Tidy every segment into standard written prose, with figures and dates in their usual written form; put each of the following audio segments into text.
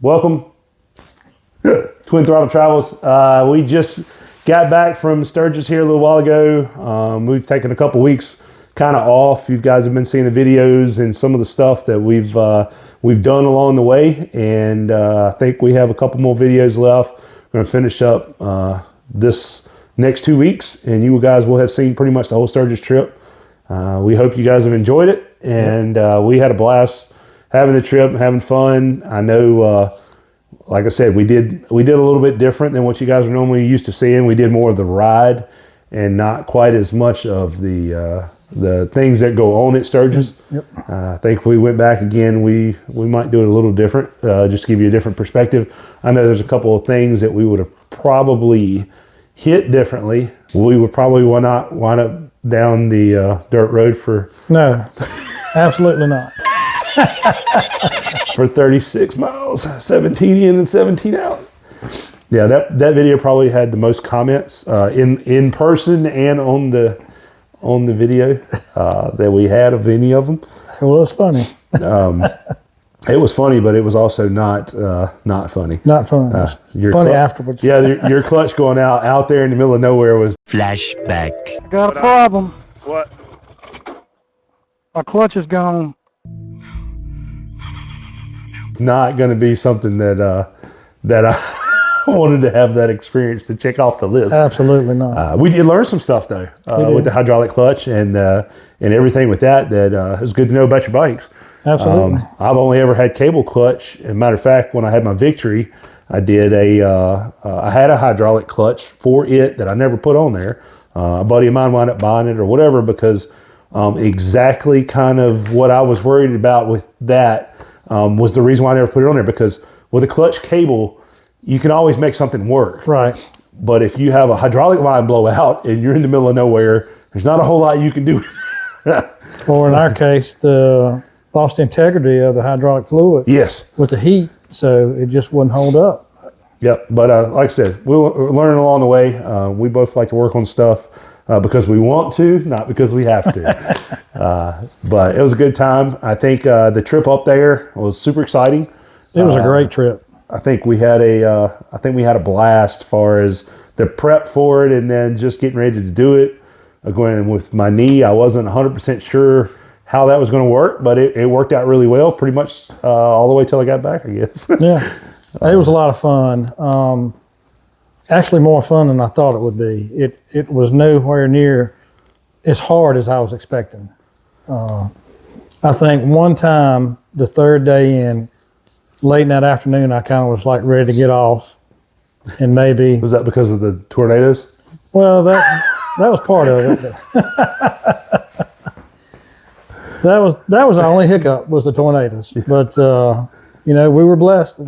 Welcome, Twin Throttle Travels. We just got back from Sturgis here a little while ago. We've taken a couple weeks kind of off. You guys have been seeing the videos and some of the stuff that we've done along the way, and I think we have a couple more videos left. We're going to finish up this next 2 weeks, and you guys will have seen pretty much the whole Sturgis trip. We hope you guys have enjoyed it, and we had a blast having the trip, having fun. I know, like I said, we did a little bit different than what you guys are normally used to seeing. We did more of the ride and not quite as much of the things that go on at Sturgis. Yep. I think if we went back again, we might do it a little different, just to give you a different perspective. I know there's a couple of things that we would have probably hit differently. We would probably not wind up down the dirt road for... No, absolutely not. for 36 miles, 17 in and 17 out. Yeah, that video probably had the most comments in person and on the video that we had of any of them. It was funny. It was funny, but it was also not funny. Not funny. Funny afterwards. Yeah, your clutch going out there in the middle of nowhere was... Flashback. I got a problem. What? My clutch is gone. Not going to be something that I wanted to have that experience to check off the list. Absolutely not. We did learn some stuff though with the hydraulic clutch and everything with that is good to know about your bikes. Absolutely. I've only ever had cable clutch. As a matter of fact, when I had my Victory, I did I had a hydraulic clutch for it that I never put on there. A buddy of mine wound up buying it or whatever because exactly kind of what I was worried about with that was the reason why I never put it on there, because with a clutch cable, you can always make something work. Right. But if you have a hydraulic line blow out and you're in the middle of nowhere, there's not a whole lot you can do. Or in our case, the lost the integrity of the hydraulic fluid. Yes. With the heat, so it just wouldn't hold up. Yep. But like I said, we're learning along the way. We both like to work on stuff because we want to, not because we have to. But it was a good time. I think the trip up there was super exciting. It was a great trip. I think we had a blast as far as the prep for it and then just getting ready to do it. Going with my knee, I wasn't 100% sure how that was going to work, but it worked out really well, pretty much all the way till I got back, I guess. Yeah, it was a lot of fun. Actually, more fun than I thought it would be. It was nowhere near as hard as I was expecting. I think one time, the third day in, late in that afternoon, I kind of was like ready to get off, and maybe... Was that because of the tornadoes? Well, that was part of it. That was our only hiccup, was the tornadoes. But we were blessed.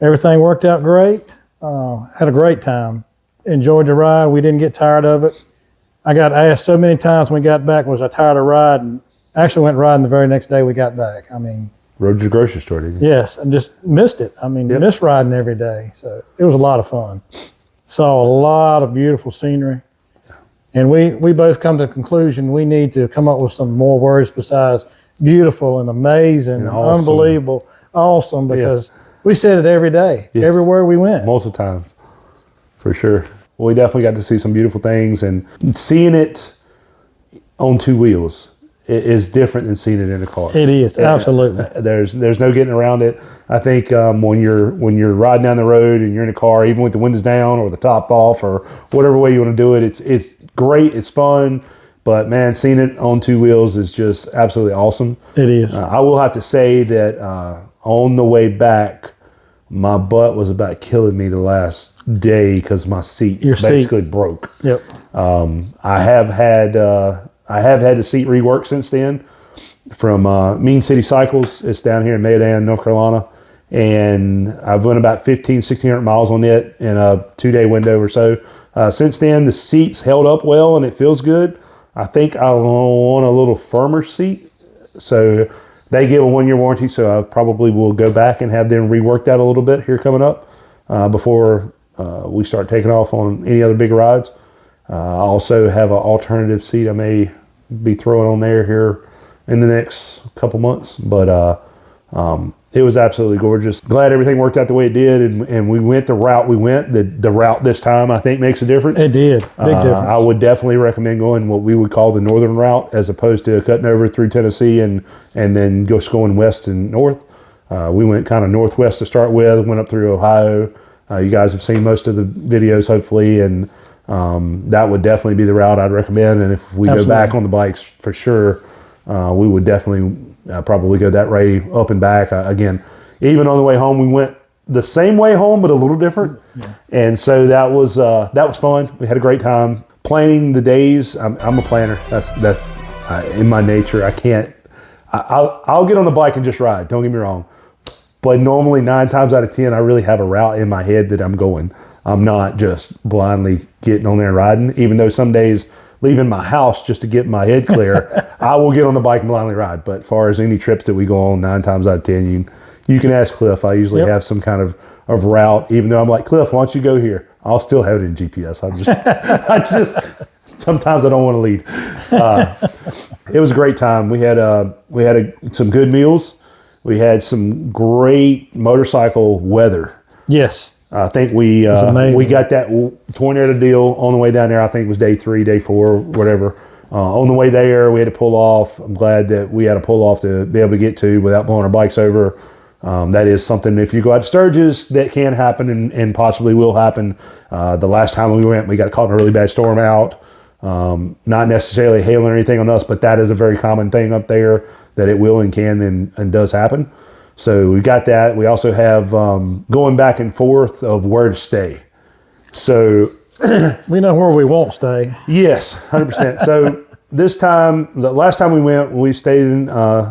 Everything worked out great. Had a great time. Enjoyed the ride. We didn't get tired of it. I got asked so many times when we got back, was I tired of riding? I actually went riding the very next day we got back. I mean... Rode to the grocery store, didn't you? Yes, and just missed it. I mean, missed riding every day. So it was a lot of fun. Saw a lot of beautiful scenery. And we both come to the conclusion we need to come up with some more words besides beautiful and amazing and awesome. Unbelievable, awesome, because we said it every day, everywhere we went. Multiple times, for sure. Well, we definitely got to see some beautiful things, and seeing it on two wheels is different than seeing it in a car. It is, absolutely. There's no getting around it. I think when you're riding down the road and you're in a car, even with the windows down or the top off or whatever way you want to do it, it's great, it's fun. But man, seeing it on two wheels is just absolutely awesome. It is. I will have to say that on the way back, my butt was about killing me the last day because my seat basically broke. Yep. I have had the seat reworked since then from Mean City Cycles. It's down here in Mayodan, North Carolina. And I've went about 1,600 miles on it in a 2-day window or so. Since then, the seat's held up well and it feels good. I think I want a little firmer seat. So they give a 1-year warranty, so I probably will go back and have them rework that a little bit here coming up before we start taking off on any other big rides. I also have an alternative seat I may be throwing on there here in the next couple months. But It was absolutely gorgeous. Glad everything worked out the way it did, and we went the route we went. The route this time, I think, makes a difference. It did. Big difference. I would definitely recommend going what we would call the northern route, as opposed to cutting over through Tennessee and then just going west and north. We went kind of northwest to start with, went up through Ohio. You guys have seen most of the videos, hopefully, and that would definitely be the route I'd recommend. And if we go back on the bikes, for sure, we would definitely probably go that way up and back. Again, even on the way home, we went the same way home, but a little different. Yeah. And so that was fun. We had a great time planning the days. I'm a planner. That's in my nature. I can't. I'll get on the bike and just ride. Don't get me wrong. But normally 9 times out of 10, I really have a route in my head that I'm going. I'm not just blindly getting on there and riding, even though some days leaving my house just to get my head clear, I will get on the bike and blindly ride. But as far as any trips that we go on, 9 times out of 10, you can ask Cliff. I usually have some kind of route, even though I'm like, Cliff, why don't you go here? I'll still have it in GPS. Sometimes I don't want to lead. It was a great time. We had some good meals. We had some great motorcycle weather. Yes. I think we got that tornado deal on the way down there. I think it was day 3, day 4, whatever. On the way there, we had to pull off. I'm glad that we had to pull off to be able to get to without blowing our bikes over. That is something, if you go out to Sturgis, that can happen and possibly will happen. The last time we went, we got caught in a really bad storm out. Not necessarily hailing or anything on us, but that is a very common thing up there, that it will and can and does happen. So we got that. We also have going back and forth of where to stay. So we know where we won't stay. Yes, 100%. So this time, the last time we went, we stayed in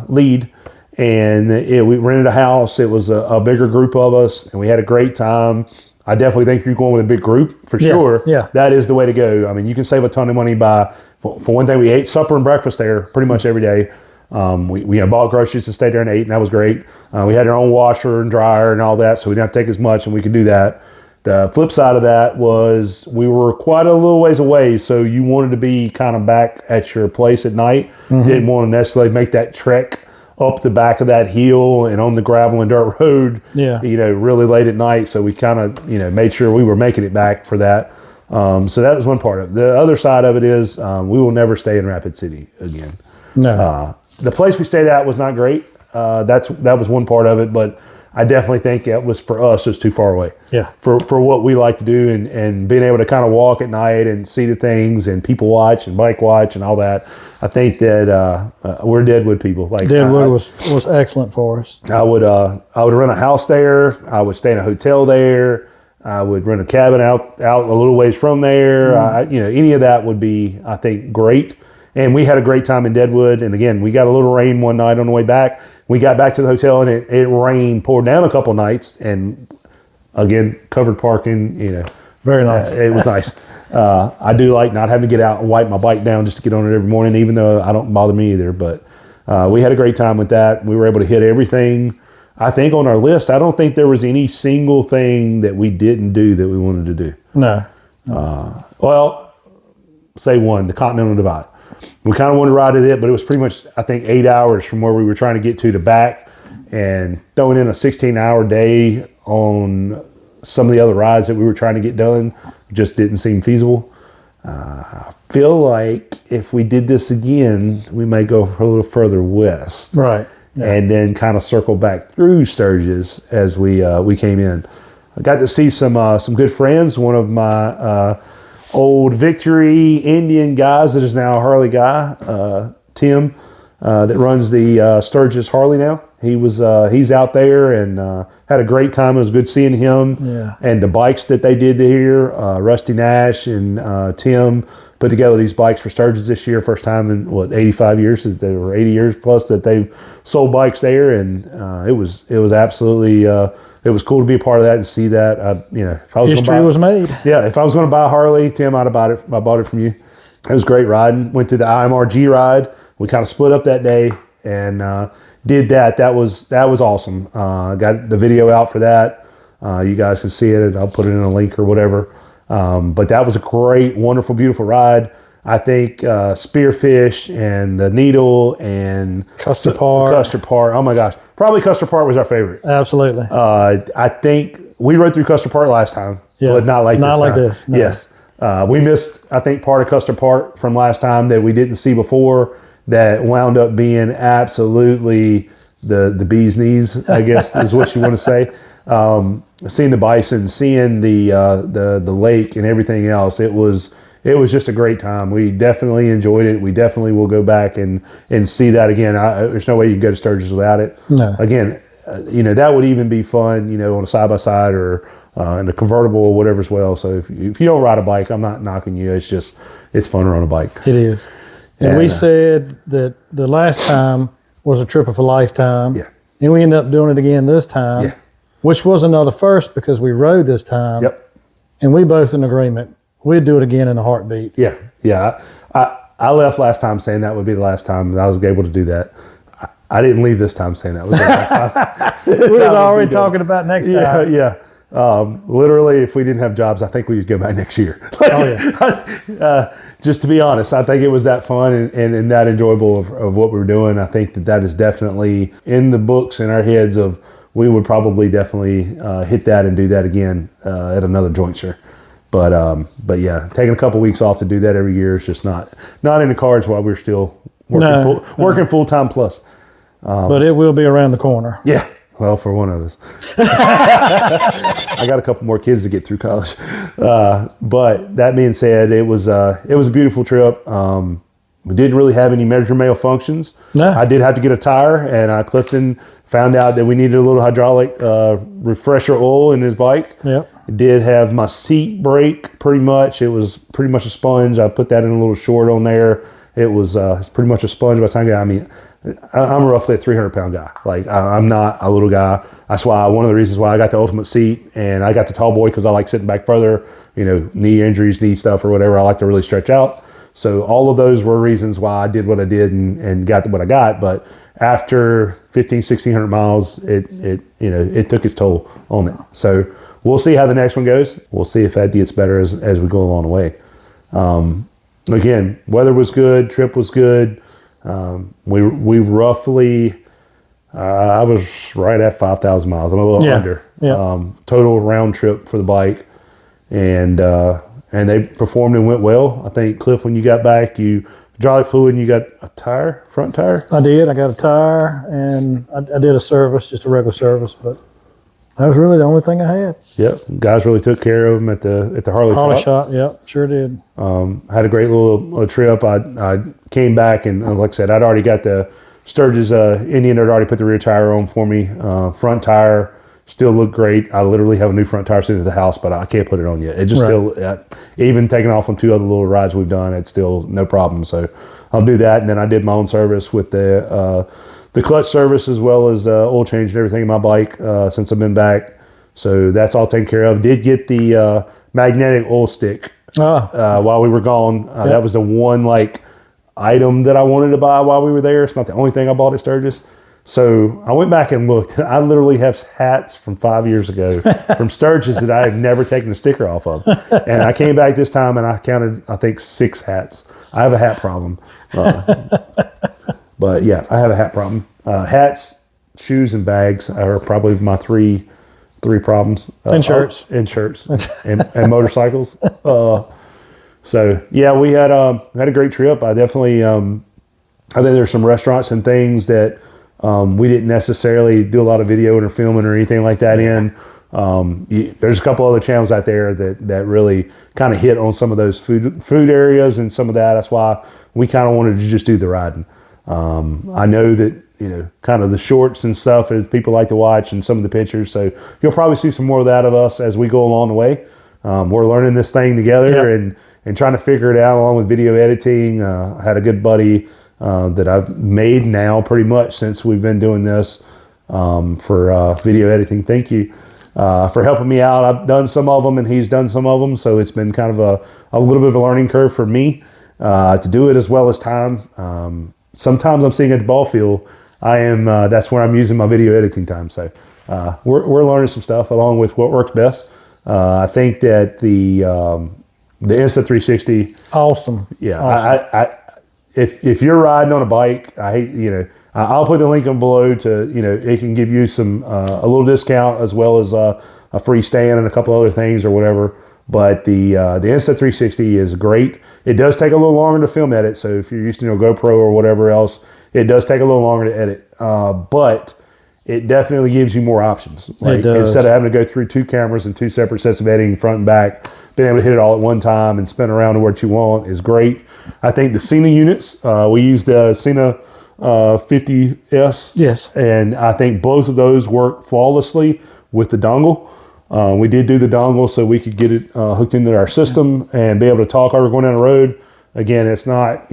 Lead, and we rented a house. It was a bigger group of us, and we had a great time. I definitely think if you're going with a big group, for sure, that is the way to go. I mean, you can save a ton of money for one thing, we ate supper and breakfast there pretty much every day. We bought groceries and stayed there and ate, and that was great. We had our own washer and dryer and all that, so we didn't have to take as much, and we could do that. The flip side of that was we were quite a little ways away, so you wanted to be kind of back at your place at night. Mm-hmm. Didn't want to necessarily make that trek up the back of that hill and on the gravel and dirt road, really late at night. So we kind of, made sure we were making it back for that. So that was one part of it. The other side of it is we will never stay in Rapid City again. No. The place we stayed at was not great. That was one part of it, but I definitely think it was, for us, it was too far away. Yeah. For what we like to do and being able to kind of walk at night and see the things and people watch and bike watch and all that. I think that we're Deadwood people. Like Deadwood was excellent for us. I would rent a house there. I would stay in a hotel there. I would rent a cabin out a little ways from there. Any of that would be, I think, great. And we had a great time in Deadwood. And again, we got a little rain one night on the way back. We got back to the hotel and it rained, poured down a couple nights. And again, covered parking, Very nice. It was nice. I do like not having to get out and wipe my bike down just to get on it every morning, even though I don't bother me either. But we had a great time with that. We were able to hit everything, I think, on our list. I don't think there was any single thing that we didn't do that we wanted to do. No. Well, say one, the Continental Divide. We kind of wanted to ride it, but it was pretty much, I think, 8 hours from where we were trying to get to back, and throwing in a 16-hour day on some of the other rides that we were trying to get done just didn't seem feasible. I feel like if we did this again, we may go a little further west. Right. Yeah. And then kind of circle back through Sturgis as we came in. I got to see some good friends. One of my old Victory Indian guys that is now a Harley guy, Tim, that runs the Sturgis Harley now. He's out there and had a great time. It was good seeing him. Yeah. And the bikes that they did here, Rusty Nash and Tim put together these bikes for Sturgis this year. First time in 85 years, they were 80 years plus that they've sold bikes there, and it was absolutely. It was cool to be a part of that and see that. If I was history was made. Yeah, if I was going to buy a Harley, Tim, I'd have bought it. I bought it from you. It was great riding. Went to the IMRG ride. We kind of split up that day and did that. That was awesome. Got the video out for that. You guys can see it. I'll put it in a link or whatever. But that was a great, wonderful, beautiful ride. I think Spearfish and the Needle and Custard Park. Custard Park. Oh my gosh, probably Custard Park was our favorite. Absolutely. I think we rode through Custard Park last time, Yeah, but not like not this like time. this, no. Yes, we missed, I think, part of Custard Park from last time that we didn't see before. That wound up being absolutely the bee's knees, I guess is what you want to say. Seeing the bison, seeing the lake and everything else, it was just a great time. We definitely enjoyed it. We definitely will go back and see that again. There's no way you can go to Sturgis without it. No. Again, that would even be fun, on a side-by-side or in a convertible or whatever as well. So if you don't ride a bike, I'm not knocking you. It's fun to run a bike. It is. And we said that the last time was a trip of a lifetime. Yeah. And we ended up doing it again this time, Yeah. which was another first because we rode this time. Yep. And we both in agreement. We'd do it again in a heartbeat. Yeah. Yeah. I left last time saying that would be the last time that I was able to do that. I didn't leave this time saying that was the last time. We was already talking about next time. Yeah. Literally, if we didn't have jobs, I think we'd go back next year. Just to be honest, I think it was that fun and that enjoyable of what we were doing. I think that is definitely in the books in our heads of we would probably definitely hit that and do that again at another jointure. But yeah, taking a couple weeks off to do that every year is just not in the cards while we're still working full-time plus. But it will be around the corner. Yeah. Well, for one of us. I got a couple more kids to get through college. But that being said, it was a beautiful trip. We didn't really have any major malfunctions. No. I did have to get a tire, and Clifton found out that we needed a little hydraulic refresher oil in his bike. Yep. Did have my seat break pretty much. It was pretty much a sponge. I put that in a little short on there. It was pretty much a sponge by the time I'm roughly a 300-pound guy. Like, I'm not a little guy. That's why one of the reasons why I got the ultimate seat and I got the tall boy, because I like sitting back further, knee injuries, knee stuff or whatever. I like to really stretch out. So all of those were reasons why I did what I did and got what I got. But after 1,1600 miles, it took its toll on it. So we'll see how the next one goes. We'll see if that gets better as we go along the way. Again, weather was good, trip was good. We roughly, I was right at 5,000 miles. I'm a little under. Yeah. Total round trip for the bike, and they performed and went well. I think, Cliff, when you got back, you hydraulic fluid and you got a tire, front tire. I did. I got a tire and I did a service, just a regular service, but that was really the only thing I had. Yep, guys really took care of them at the Harley shop. Yep, sure did. Had a great little trip. I came back and like I said, I'd already got the Sturgis Indian had already put the rear tire on for me. Front tire still looked great. I literally have a new front tire sitting at the house, but I can't put it on yet. It just still, even taking off on 2 other little rides we've done, it's still no problem. So I'll do that. And then I did my own service with the clutch service as well as oil change and everything in my bike since I've been back. So that's all taken care of. Did get the magnetic oil stick while we were gone. That was the one item that I wanted to buy while we were there. It's not the only thing I bought at Sturgis. So I went back and looked. I literally have hats from 5 years ago from Sturgis that I have never taken a sticker off of. And I came back this time and I counted, I think, 6 hats. I have a hat problem. But yeah, I have a hat problem. Hats, shoes, and bags are probably my three problems. And shirts. And shirts. and motorcycles. So yeah, we had a great trip. I definitely, I think there's some restaurants and things that we didn't necessarily do a lot of videoing or filming or anything like that in. There's a couple other channels out there that really kind of hit on some of those food areas and some of that. That's why we kind of wanted to just do the riding. I know that, kind of the shorts and stuff as people like to watch and some of the pictures. So you'll probably see some more of that of us as we go along the way. We're learning this thing together and trying to figure it out along with video editing. I had a good buddy that I've made now pretty much since we've been doing this for video editing. Thank you for helping me out. I've done some of them and he's done some of them. So it's been kind of a little bit of a learning curve for me to do it as well as time. Sometimes I'm sitting at the ball field. That's where I'm using my video editing time. So we're learning some stuff along with what works best. I think that the the Insta360. Awesome. Yeah. Awesome. If you're riding on a bike, I'll put the link on below to, it can give you some, a little discount as well as a free stand and a couple other things or whatever. But the Insta360 is great. It does take a little longer to film edit. So if you're used to GoPro or whatever else, it does take a little longer to edit. But it definitely gives you more options. Like, it does. Instead of having to go through 2 cameras and 2 separate sets of editing, front and back, being able to hit it all at one time and spin around to what you want is great. I think the Sena units, we use the Sena 50S. Yes. And I think both of those work flawlessly with the dongle. We did do the dongle so we could get it hooked into our system and be able to talk while we're going down the road. Again, it's not,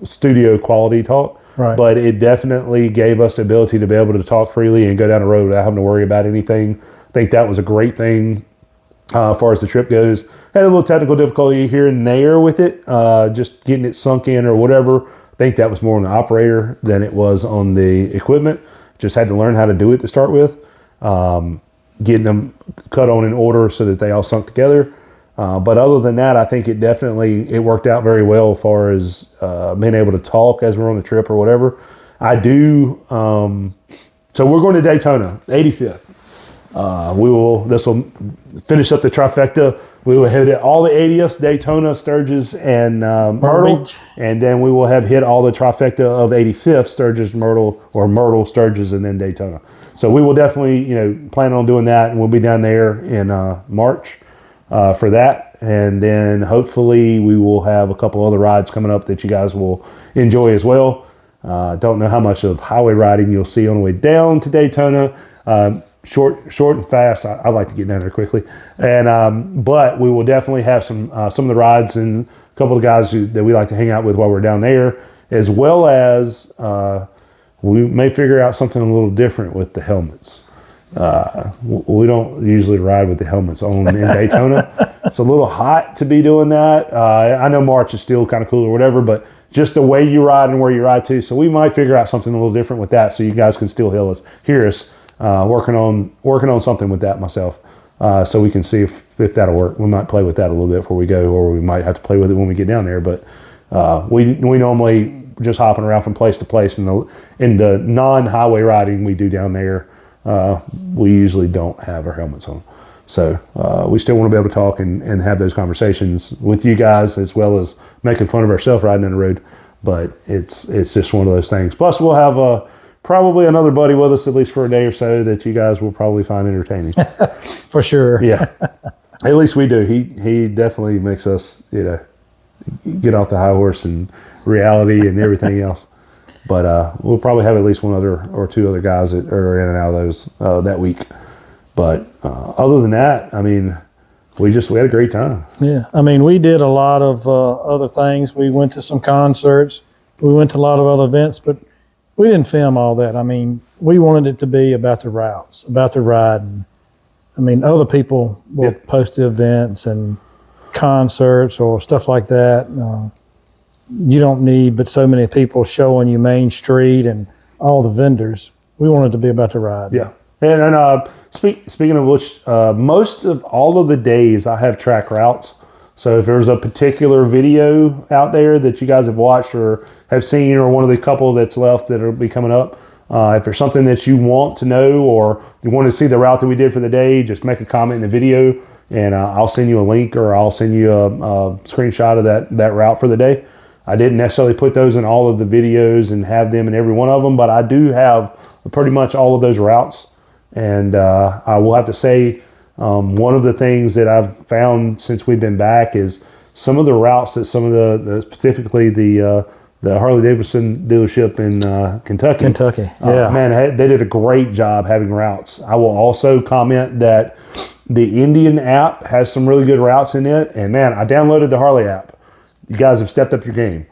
studio quality talk, right, but it definitely gave us the ability to be able to talk freely and go down the road without having to worry about anything. I think that was a great thing as far as the trip goes. Had a little technical difficulty here and there with it, just getting it sunk in or whatever. I think that was more on the operator than it was on the equipment. Just had to learn how to do it to start with. Getting them cut on in order so that they all sunk together. But other than that, I think it worked out very well as far as being able to talk as we're on the trip or whatever. I do. So we're going to Daytona, 85th. This will finish up the trifecta. We will hit all the 80ths, Daytona, Sturgis, and Myrtle. And then we will have hit all the trifecta of 85th, Sturgis, Myrtle, or Myrtle, Sturgis, and then Daytona. So we will definitely, plan on doing that, and we'll be down there in March for that. And then hopefully we will have a couple other rides coming up that you guys will enjoy as well. Don't know how much of highway riding you'll see on the way down to Daytona. Short and fast. I like to get down there quickly, and but we will definitely have some of the rides and a couple of the guys that we like to hang out with while we're down there, as well as we may figure out something a little different with the helmets. We don't usually ride with the helmets on in Daytona. It's a little hot to be doing that. I know March is still kind of cool or whatever, but just the way you ride and where you ride to. So we might figure out something a little different with that, so you guys can still hear us. Working on something with that myself, so we can see if that'll work. We might play with that a little bit before we go, or we might have to play with it when we get down there. But we normally just hopping around from place to place. In the non-highway riding we do down there, we usually don't have our helmets on. So we still want to be able to talk and have those conversations with you guys, as well as making fun of ourselves riding down the road. But it's just one of those things. Plus, we'll have probably another buddy with us at least for a day or so that you guys will probably find entertaining. For sure. Yeah. At least we do. He definitely makes us, get off the high horse and reality and everything else. But we'll probably have at least one other or two other guys that are in and out of those that week. But other than that, I mean, we had a great time. Yeah. I mean, we did a lot of other things. We went to some concerts. We went to a lot of other events, but we didn't film all that. I mean, we wanted it to be about the routes, about the riding. I mean, other people will post the events and concerts or stuff like that. You don't need but so many people showing you Main Street and all the vendors. We wanted to be about the ride. Yeah. And speaking of which, most of all of the days I have track routes. So if there's a particular video out there that you guys have watched or have seen, or one of the couple that's left that'll be coming up, if there's something that you want to know or you want to see the route that we did for the day, just make a comment in the video and I'll send you a link, or I'll send you a screenshot of that route for the day. I didn't necessarily put those in all of the videos and have them in every one of them, but I do have pretty much all of those routes. And I will have to say, one of the things that I've found since we've been back is some of the routes that some of the specifically the Harley Davidson dealership in Kentucky. Yeah. Man, they did a great job having routes. I will also comment that the Indian app has some really good routes in it. And man, I downloaded the Harley app. You guys have stepped up your game.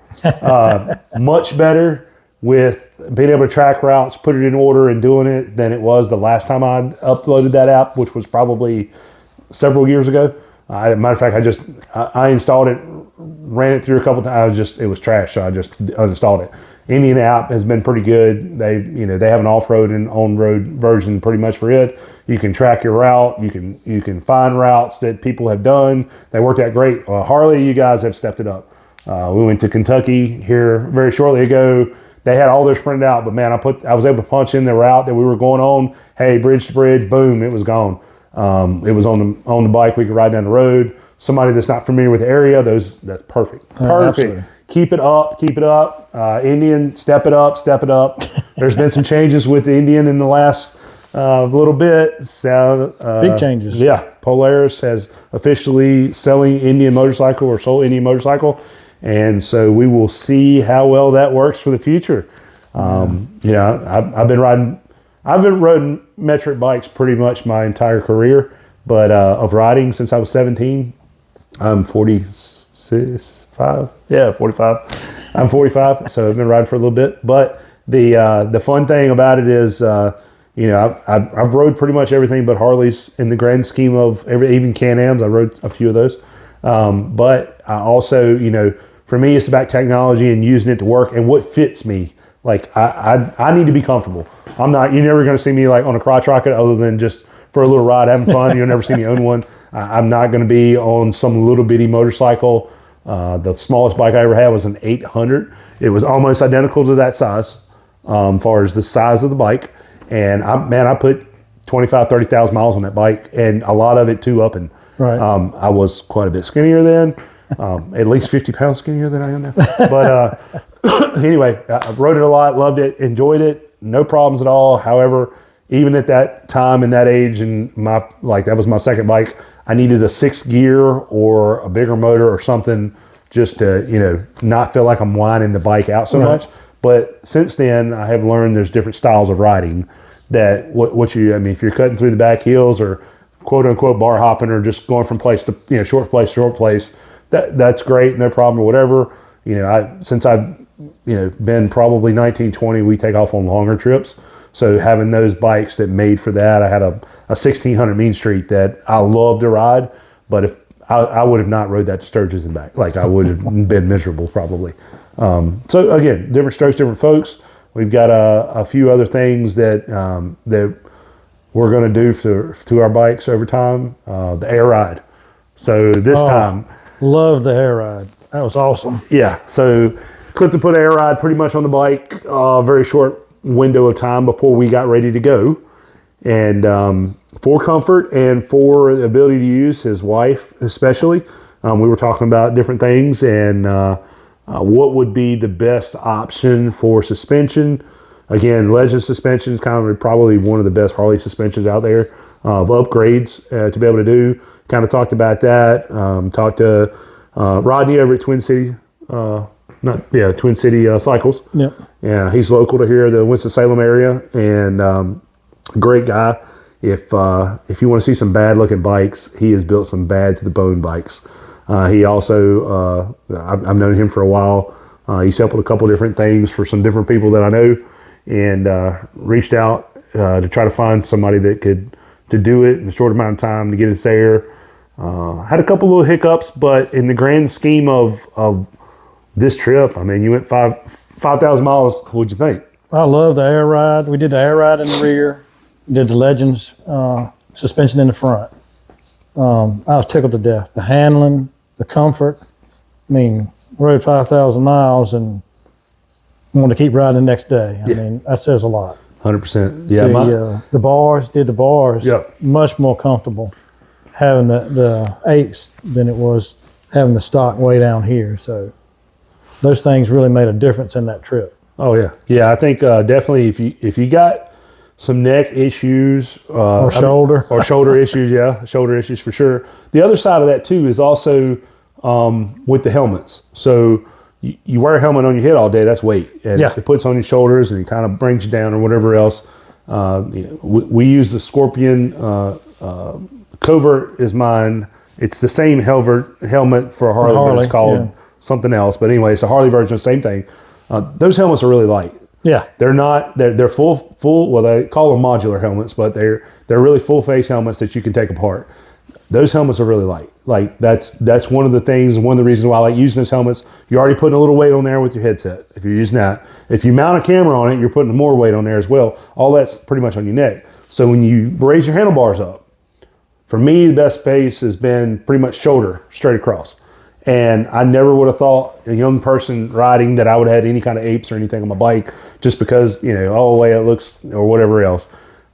Much better with being able to track routes, put it in order and doing it than it was the last time I uploaded that app, which was probably several years ago. Matter of fact, I installed it, ran it through a couple times. It was trash, so I just uninstalled it. Indian app has been pretty good. They have an off-road and on-road version pretty much for it. You can track your route. You can find routes that people have done. They worked out great. Harley, you guys have stepped it up. We went to Kentucky here very shortly ago. They had all theirs printed out, but man, I was able to punch in the route that we were going on. Hey, bridge to bridge, boom, it was gone. It was on the bike. We could ride down the road. Somebody that's not familiar with the area, that's perfect. Perfect. Absolutely. Keep it up. Indian, step it up. There's been some changes with the Indian in the last little bit. Big changes. Yeah, Polaris has officially selling Indian motorcycle or sold Indian motorcycle. And so we will see how well that works for the future. I've been riding metric bikes pretty much my entire career, but of riding since I was 17. I'm 45. Yeah, 45. I'm 45, so I've been riding for a little bit. But the fun thing about it is, I've rode pretty much everything but Harleys in the grand scheme of even Can-Ams. I rode a few of those. But I also, for me, it's about technology and using it to work and what fits me. Like I need to be comfortable. You're never going to see me like on a crotch rocket other than just for a little ride, having fun. You'll never see me own one. I'm not going to be on some little bitty motorcycle. The smallest bike I ever had was an 800. It was almost identical to that size, as far as the size of the bike. And I put 25, 30,000 miles on that bike, and a lot of it too up and Right. I was quite a bit skinnier then, at least 50 pounds skinnier than I am now. But anyway, I rode it a lot, loved it, enjoyed it, no problems at all. However, even at that time and that age, and that was my second bike, I needed a 6th gear or a bigger motor or something just to, not feel like I'm whining the bike out so much. But since then, I have learned there's different styles of riding that if you're cutting through the back hills or quote unquote bar hopping or just going from place to, short place, that's great, no problem or whatever. Since I've, been probably 19, 20, we take off on longer trips. So having those bikes that made for that, I had a 1600 Mean Street that I love to ride, but if I would have not rode that to Sturgis and back, like I would have been miserable probably. So again, different strokes, different folks. We've got a few other things that we're going to do to our bikes over time. The air ride. So this time, Love the air ride. That was awesome. yeah. So Clifton put air ride pretty much on the bike. Very short window of time before we got ready to go, and for comfort and for the ability to use, his wife especially. We were talking about different things and what would be the best option for suspension. Again, Legend suspension is probably one of the best Harley suspensions out there of upgrades to be able to do. Kind of talked about that. Talked to Rodney over at Twin City Cycles. Yep. Yeah, he's local to here, the Winston-Salem area, and great guy. If you want to see some bad looking bikes, he has built some bad to the bone bikes. He also, I've known him for a while. He sampled a couple different things for some different people that I know, and reached out to try to find somebody that could to do it in a short amount of time to get us there. Had a couple little hiccups, but in the grand scheme of this trip, you went 5,000 miles. What'd you think? I love the air ride. We did the air ride in the rear, did the Legends suspension in the front. I was tickled to death. The handling, the comfort. Rode 5,000 miles and wanted to keep riding the next day. That says a lot. 100%. Yeah. The bars, Yep. much more comfortable having the 8s than it was having the stock way down here. So those things really made a difference in that trip. Oh yeah. Yeah. I think definitely if you got some neck issues Or shoulder issues, yeah, shoulder issues for sure. The other side of that too is also with the helmets. So you wear a helmet on your head all day, that's weight. And Yeah. it puts on your shoulders and it kind of brings you down or whatever else. We use the Scorpion Covert is mine. It's the same helmet for a Harley, but it's called something else. But anyway, it's a Harley version, same thing. Those helmets are really light. Yeah. They're full. Well, they call them modular helmets, but they're really full face helmets that you can take apart. those helmets are really light. Like that's one of the things, one of the reasons why I like using those helmets. You're already putting a little weight on there with your headset. If you're using that, if you mount a camera on it, you're putting more weight on there as well. All that's pretty much on your neck. So when you raise your handlebars up, for me, the best space has been pretty much shoulder straight across. And I never would have thought a young person riding that I would have had any kind of apes or anything on my bike just because, you know, oh, the way it looks or whatever else.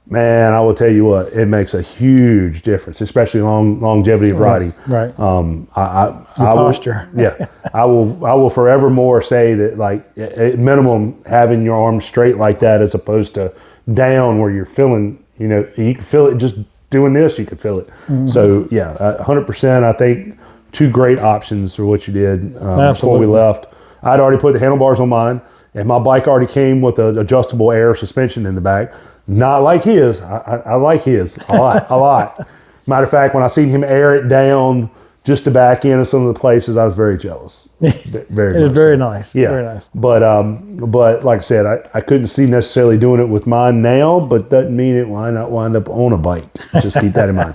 Man, I will tell you what, it makes a huge difference, especially longevity of riding. Right. Posture. Yeah. I will forevermore say that, like, at minimum, having your arms straight like that as opposed to down where you're feeling, you know, you can feel it just doing this, you could feel it. Mm-hmm. So, yeah, 100%, I think two great options for what you did before we left. I'd already put the handlebars on mine, and my bike already came with an adjustable air suspension in the back. Not like his. I like his a lot. Matter of fact, when I seen him air it down just to back into some of the places, I was very jealous. Very. It was very nice. Yeah. Very nice. But like I said, I couldn't see necessarily doing it with mine now, but doesn't mean it why not wind up on a bike. Just keep that in mind.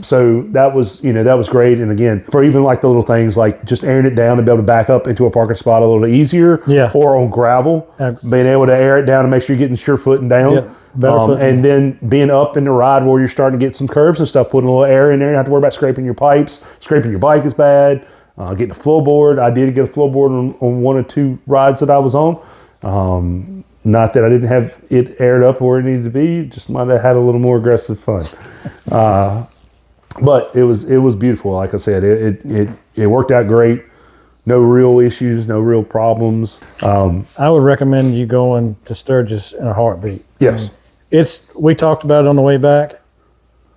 So that was great. And again, for even like the little things like just airing it down to be able to back up into a parking spot a little easier. Yeah. Or on gravel, being able to air it down and make sure you're getting sure footing down. Yeah. And then being up in the ride where you're starting to get some curves and stuff, putting a little air in there. You don't have to worry about scraping your pipes. Scraping your bike is bad. Getting a floorboard. I did get a floorboard on one or two rides that I was on. Not that I didn't have it aired up where it needed to be. Just might have had a little more aggressive fun. But it was beautiful. Like I said, it worked out great. No real issues, no real problems. I would recommend you going to Sturgis in a heartbeat. Yes. We talked about it on the way back.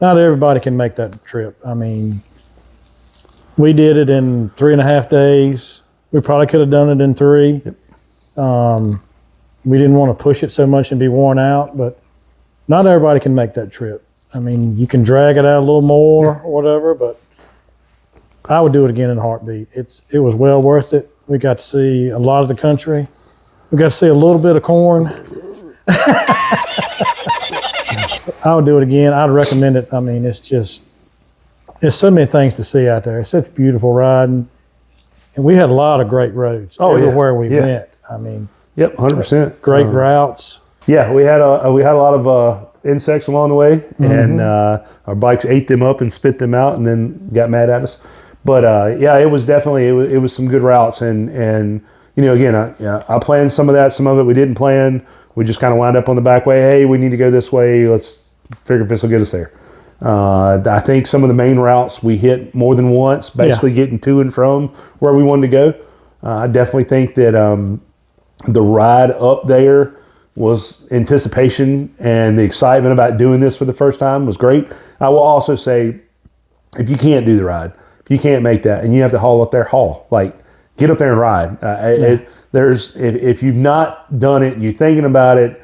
Not everybody can make that trip. I mean, we did it in 3.5 days. We probably could have done it in 3. Yep. We didn't want to push it so much and be worn out, but not everybody can make that trip. I mean, you can drag it out a little more or whatever, but I would do it again in a heartbeat. It was well worth it. We got to see a lot of the country. We got to see a little bit of corn. I would do it again. I'd recommend it. I mean, it's so many things to see out there. It's such beautiful riding. And we had a lot of great roads everywhere we went. I mean, yep, 100%. Great routes. Yeah, we had a lot of insects along the way, and our bikes ate them up and spit them out and then got mad at us. But yeah, it was definitely, it was some good routes. And you know, again, I planned some of that, some of it we didn't plan. We just kind of wound up on the back way. Hey, we need to go this way. Let's figure if this will get us there. I think some of the main routes we hit more than once, basically getting to and from where we wanted to go. I definitely think that the ride up there was anticipation, and the excitement about doing this for the first time was great. I will also say, if you can't do the ride, if you can't make that, and you have to haul up there, like get up there and ride. If you've not done it, and you're thinking about it,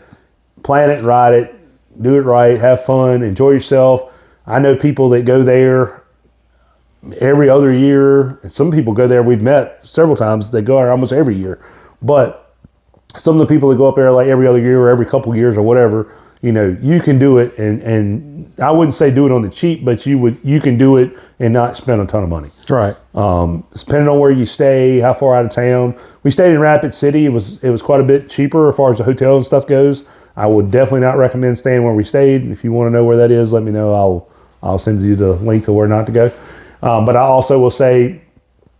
plan it, ride it, do it right, have fun, enjoy yourself. I know people that go there every other year. Some people go there, we've met several times, they go there almost every year. But some of the people that go up there like every other year or every couple of years or whatever, you know, you can do it, and I wouldn't say do it on the cheap, but you can do it and not spend a ton of money. Right. Depending on where you stay, how far out of town. We stayed in Rapid City. It was quite a bit cheaper as far as the hotel and stuff goes. I would definitely not recommend staying where we stayed. If you want to know where that is, let me know. I'll send you the link to where not to go. But I also will say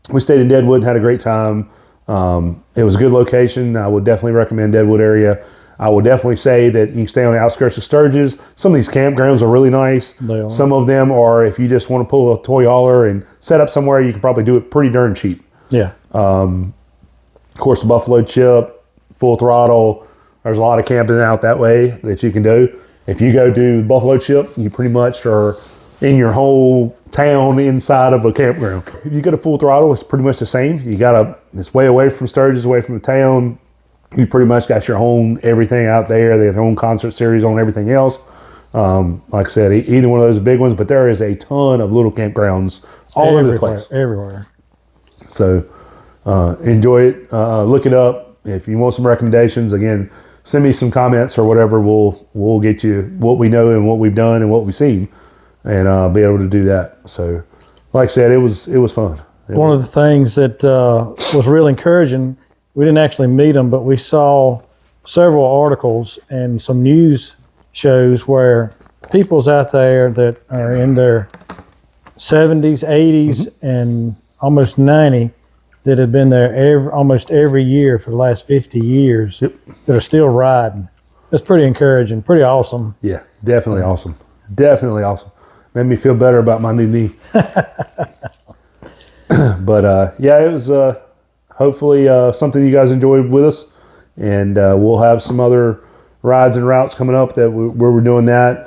we stayed in Deadwood and had a great time. It was a good location. I would definitely recommend Deadwood area. I would definitely say that you can stay on the outskirts of Sturgis. Some of these campgrounds are really nice. They are. Some of them are, if you just want to pull a toy hauler and set up somewhere, you can probably do it pretty darn cheap. Yeah. Of course, the Buffalo Chip, Full Throttle. There's a lot of camping out that way that you can do. If you go to Buffalo Chip, you pretty much are in your whole town inside of a campground. If you go to Full Throttle, it's pretty much the same. It's way away from Sturgis, away from the town. You pretty much got your own everything out there. They have their own concert series on everything else. Like I said, either one of those big ones, but there is a ton of little campgrounds all over the place. Everywhere. So enjoy it. Look it up. If you want some recommendations, again, send me some comments or whatever. We'll get you what we know and what we've done and what we've seen. and be able to do that. So, like I said, it was fun. One of the things that was real encouraging, we didn't actually meet them, but we saw several articles and some news shows where people's out there that are in their 70s, 80s, and almost 90 that have been there almost every year for the last 50 years that are still riding. That's pretty encouraging, pretty awesome. Yeah, definitely awesome. Definitely awesome. Made me feel better about my new knee. But yeah, it was hopefully something you guys enjoyed with us, and we'll have some other rides and routes coming up where we're doing that.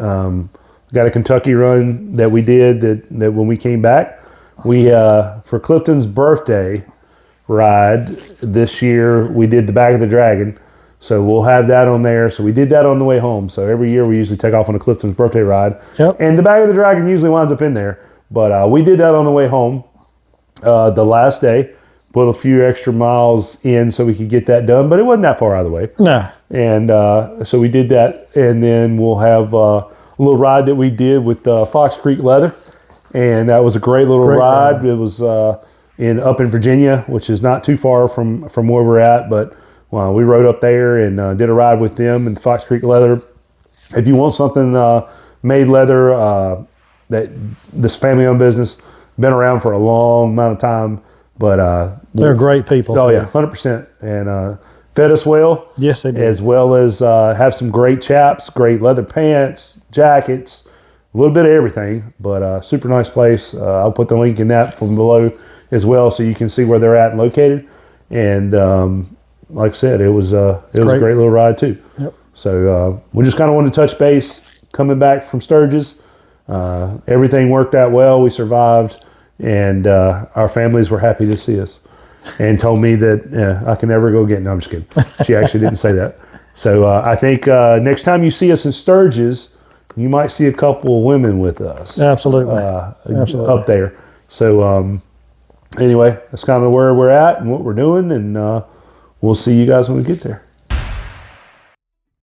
Got a Kentucky run that we did that when we came back, we for Clifton's birthday ride this year, we did the Back of the Dragon. So we'll have that on there. So we did that on the way home. So every year we usually take off on a Clifton's birthday ride. Yep. And the Back of the Dragon usually winds up in there. But we did that on the way home the last day. Put a few extra miles in so we could get that done. But it wasn't that far out of the way. No. And so we did that. And then we'll have a little ride that we did with Fox Creek Leather. And that was a great little ride. It was up in Virginia, which is not too far from where we're at. But we rode up there and did a ride with them and Fox Creek Leather. If you want something made leather, that this family-owned business, been around for a long amount of time, but they're great people. Oh yeah, 100%, and fed us well. Yes, they did. As well as have some great chaps, great leather pants, jackets, a little bit of everything. But super nice place. I'll put the link in that from below as well, so you can see where they're at and located. And like I said, it was a great little ride too. Yep. So we just kind of wanted to touch base coming back from Sturgis. Everything worked out well. We survived, and our families were happy to see us and told me that I can never go again. No, I'm just kidding. She actually didn't say that. So I think next time you see us in Sturgis, you might see a couple of women with us. Absolutely. Absolutely. Up there. So anyway, that's kind of where we're at and what we're doing, and we'll see you guys when we get there.